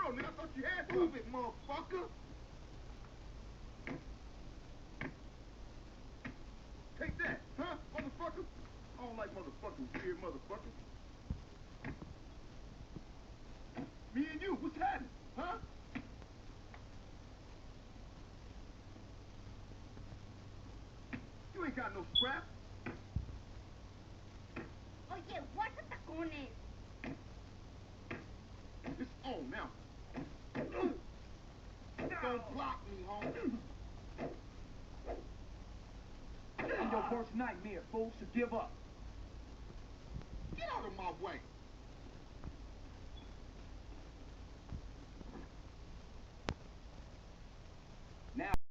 girl, nigga. I thought you had to. Move it, motherfucker. Take that, huh, motherfucker? I don't like motherfucking weird motherfuckers. Me and you, what's happening, huh? You ain't got no scrap. Oye, what's the tacones? It's on now. Don't block me, homie. I'm your worst nightmare, fool, so give up. Get out of my way.